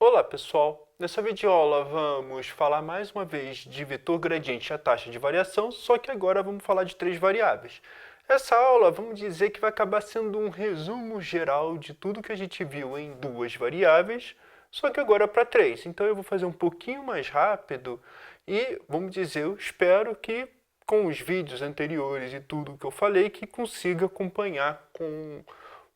Olá pessoal, nessa videoaula vamos falar mais uma vez de vetor gradiente e a taxa de variação, só que agora vamos falar de três variáveis. Essa aula vamos dizer que vai acabar sendo um resumo geral de tudo que a gente viu em duas variáveis, só que agora para três. Então eu vou fazer um pouquinho mais rápido e vamos dizer, eu espero que com os vídeos anteriores e tudo que eu falei, que consiga acompanhar com,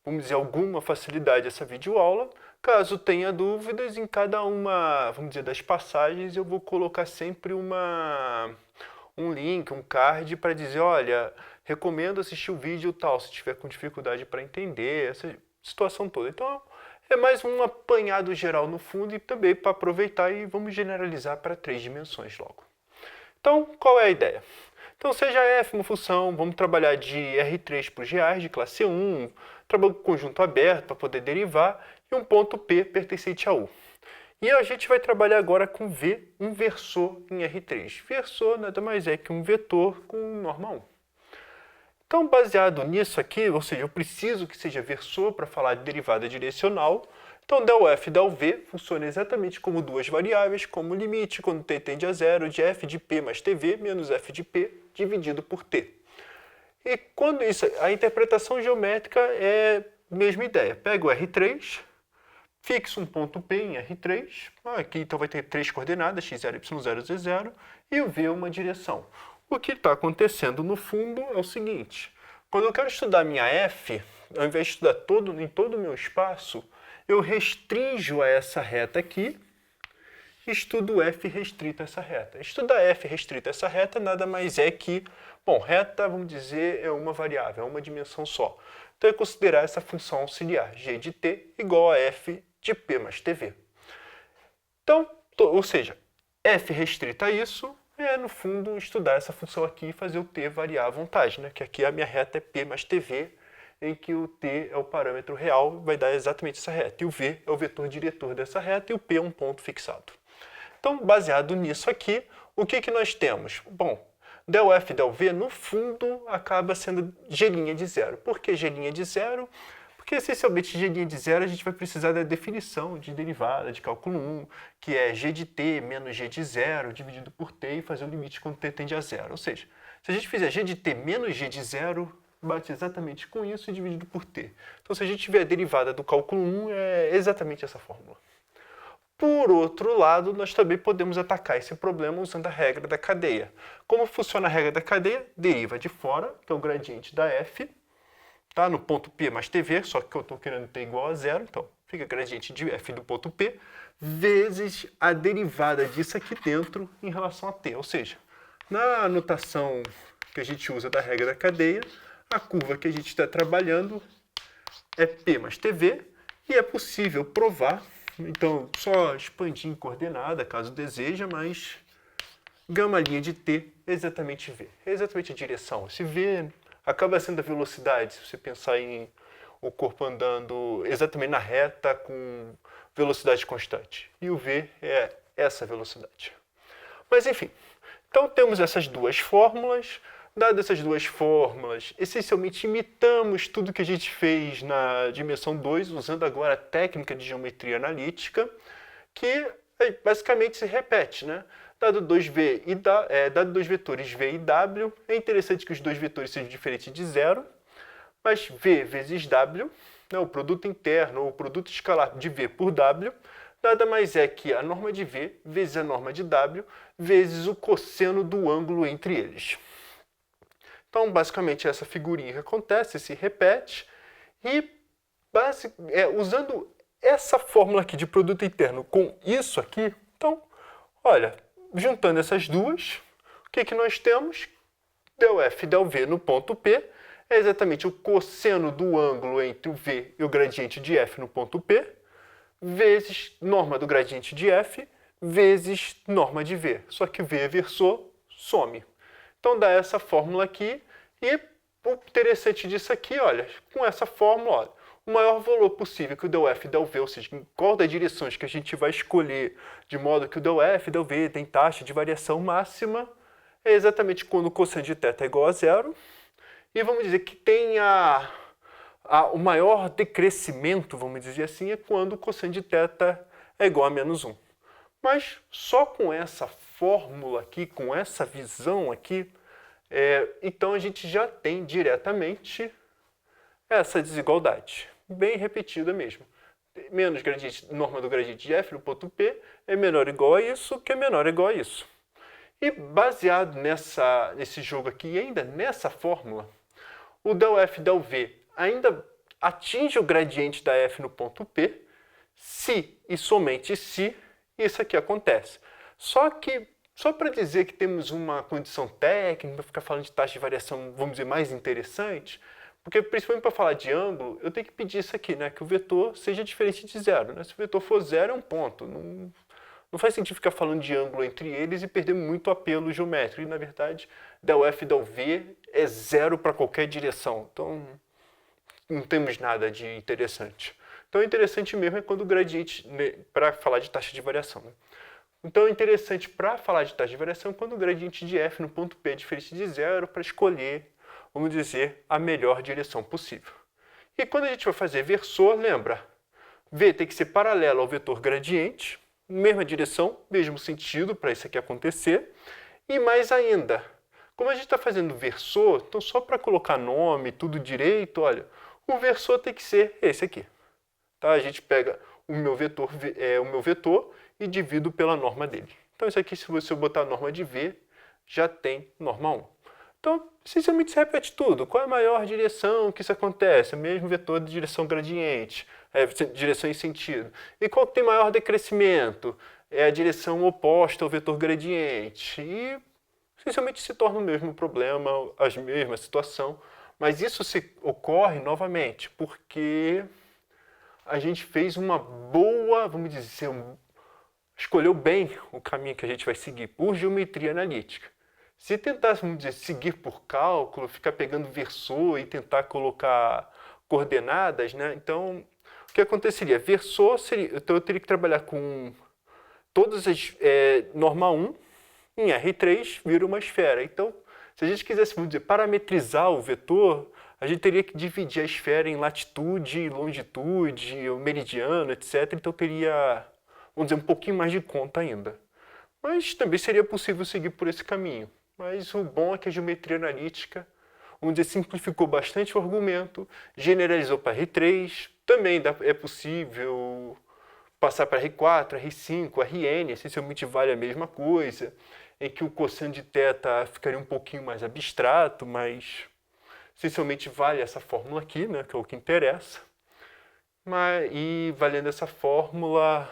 vamos dizer, alguma facilidade essa videoaula. Caso tenha dúvidas, em cada uma, vamos dizer, das passagens, eu vou colocar sempre um link, um card para dizer, olha, recomendo assistir o vídeo tal, se tiver com dificuldade para entender, essa situação toda. Então, é mais um apanhado geral no fundo e também para aproveitar e vamos generalizar para três dimensões logo. Então, qual é a ideia? Então, seja f uma função, vamos trabalhar de R3 para os reais de classe 1, trabalho com conjunto aberto para poder derivar, e um ponto P pertencente a U. E a gente vai trabalhar agora com V, um versor em R3. Versor nada mais é que um vetor com norma 1. Então, baseado nisso aqui, ou seja, eu preciso que seja versor para falar de derivada direcional. Então, del f del v funciona exatamente como duas variáveis, como limite, quando t tende a zero, de f de p mais tv menos f de p dividido por t. E quando isso, a interpretação geométrica é a mesma ideia. Pego o R3, fixo um ponto P em R3, aqui então vai ter três coordenadas, x0, y0, z0, e o v é uma direção. O que está acontecendo no fundo é o seguinte, quando eu quero estudar minha f, ao invés de estudar em todo o meu espaço, eu restringo a essa reta aqui, e estudo f restrito a essa reta. Estudar f restrito a essa reta nada mais é que, bom, reta, vamos dizer, é uma variável, é uma dimensão só. Então, é considerar essa função auxiliar, g de t igual a f de p mais tv. Então, ou seja, f restrita a isso é, no fundo, estudar essa função aqui e fazer o t variar à vontade, né? Que aqui a minha reta é p mais tv, em que o t é o parâmetro real, vai dar exatamente essa reta. E o v é o vetor diretor dessa reta e o p é um ponto fixado. Então, baseado nisso aqui, o que nós temos? Bom, del f del v, no fundo, acaba sendo g' de zero. Por que g' de zero? Porque, essencialmente, g' de zero a gente vai precisar da definição de derivada de cálculo 1, que é g de t menos g de zero dividido por t e fazer o limite quando t tende a zero. Ou seja, se a gente fizer g de t menos g de zero, bate exatamente com isso e dividido por t. Então, se a gente tiver a derivada do cálculo 1, é exatamente essa fórmula. Por outro lado, nós também podemos atacar esse problema usando a regra da cadeia. Como funciona a regra da cadeia? Deriva de fora, que é o gradiente da f, tá? No ponto P mais TV, só que eu estou querendo t igual a zero, então fica gradiente de f do ponto P, vezes a derivada disso aqui dentro em relação a t. Ou seja, na anotação que a gente usa da regra da cadeia, a curva que a gente está trabalhando é P mais TV, e é possível provar, então só expandir em coordenada, caso deseja, mas gama linha de t é exatamente v, é exatamente a direção. Esse v acaba sendo a velocidade, se você pensar em o corpo andando exatamente na reta com velocidade constante. E o v é essa velocidade. Mas enfim, então temos essas duas fórmulas. Dadas essas duas fórmulas, essencialmente imitamos tudo que a gente fez na dimensão 2, usando agora a técnica de geometria analítica, que basicamente se repete, né? Dado dois vetores v e w, é interessante que os dois vetores sejam diferentes de zero, mas v vezes w, né, o produto interno ou o produto escalar de v por w, nada mais é que a norma de v vezes a norma de w, vezes o cosseno do ângulo entre eles. Então, basicamente, essa figurinha que acontece, se repete, e usando essa fórmula aqui de produto interno com isso aqui, então, olha, juntando essas duas, o que nós temos? Del f del v no ponto P é exatamente o cosseno do ângulo entre o v e o gradiente de f no ponto P, vezes norma do gradiente de f, vezes norma de v. Só que v é versor, some. Então dá essa fórmula aqui, e o interessante disso aqui, olha, com essa fórmula, olha, o maior valor possível que o del f del v, ou seja, em qual das direções que a gente vai escolher, de modo que o del f del v tem taxa de variação máxima, é exatamente quando o cosseno de θ é igual a zero, e vamos dizer que tem o maior decrescimento, vamos dizer assim, é quando o cosseno de θ é igual a menos 1. Mas só com essa fórmula aqui, com essa visão aqui, então a gente já tem diretamente essa desigualdade, bem repetida mesmo. Menos gradiente, norma do gradiente de f no ponto P é menor ou igual a isso, que é menor ou igual a isso. E baseado nesse jogo aqui, e ainda nessa fórmula, o del f del v ainda atinge o gradiente da f no ponto P, se e somente se isso aqui acontece. Só para dizer que temos uma condição técnica, para ficar falando de taxa de variação, vamos dizer, mais interessante, porque principalmente para falar de ângulo, eu tenho que pedir isso aqui, né, que o vetor seja diferente de zero. Né? Se o vetor for zero, é um ponto. Não faz sentido ficar falando de ângulo entre eles e perder muito apelo geométrico. E, na verdade, del f e del v é zero para qualquer direção. Então, não temos nada de interessante. Então, o interessante mesmo é quando o gradiente, para falar de taxa de variação. Né? Então, o interessante para falar de taxa de variação é quando o gradiente de f no ponto P é diferente de zero para escolher, vamos dizer, a melhor direção possível. E quando a gente vai fazer versor, lembra, v tem que ser paralelo ao vetor gradiente, mesma direção, mesmo sentido para isso aqui acontecer, e mais ainda, como a gente está fazendo versor, então só para colocar nome, tudo direito, olha, o versor tem que ser esse aqui. Tá? A gente pega o meu vetor e divido pela norma dele. Então isso aqui, se você botar a norma de v, já tem norma 1. Então, essencialmente se repete tudo. Qual é a maior direção que isso acontece? O mesmo vetor de direção gradiente, direção em sentido. E qual que tem maior decrescimento? É a direção oposta ao vetor gradiente. E essencialmente se torna o mesmo problema, a mesma situação. Mas isso ocorre novamente porque a gente fez uma boa, vamos dizer, escolheu bem o caminho que a gente vai seguir por geometria analítica. Se tentasse, dizer, seguir por cálculo, ficar pegando versor e tentar colocar coordenadas, né? Então, o que aconteceria? Versor seria, então eu teria que trabalhar com todas as norma 1 em R3 vira uma esfera. Então, se a gente quisesse, vamos dizer, parametrizar o vetor, a gente teria que dividir a esfera em latitude, longitude, meridiano, etc. Então teria, vamos dizer, um pouquinho mais de conta ainda. Mas também seria possível seguir por esse caminho. Mas o bom é que a geometria analítica, vamos dizer, simplificou bastante o argumento, generalizou para R3, também é possível passar para R4, R5, Rn, essencialmente vale a mesma coisa, em que o cosseno de θ ficaria um pouquinho mais abstrato, mas essencialmente vale essa fórmula aqui, né, que é o que interessa. E valendo essa fórmula,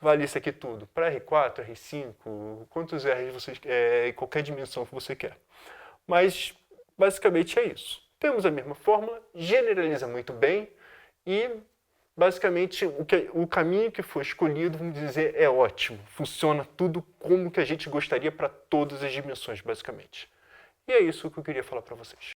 vale isso aqui tudo. Para R4, R5, quantos R's você em qualquer dimensão que você quer. Mas, basicamente, é isso. Temos a mesma fórmula, generaliza muito bem e, basicamente, o caminho que foi escolhido, vamos dizer, é ótimo. Funciona tudo como que a gente gostaria para todas as dimensões, basicamente. E é isso que eu queria falar para vocês.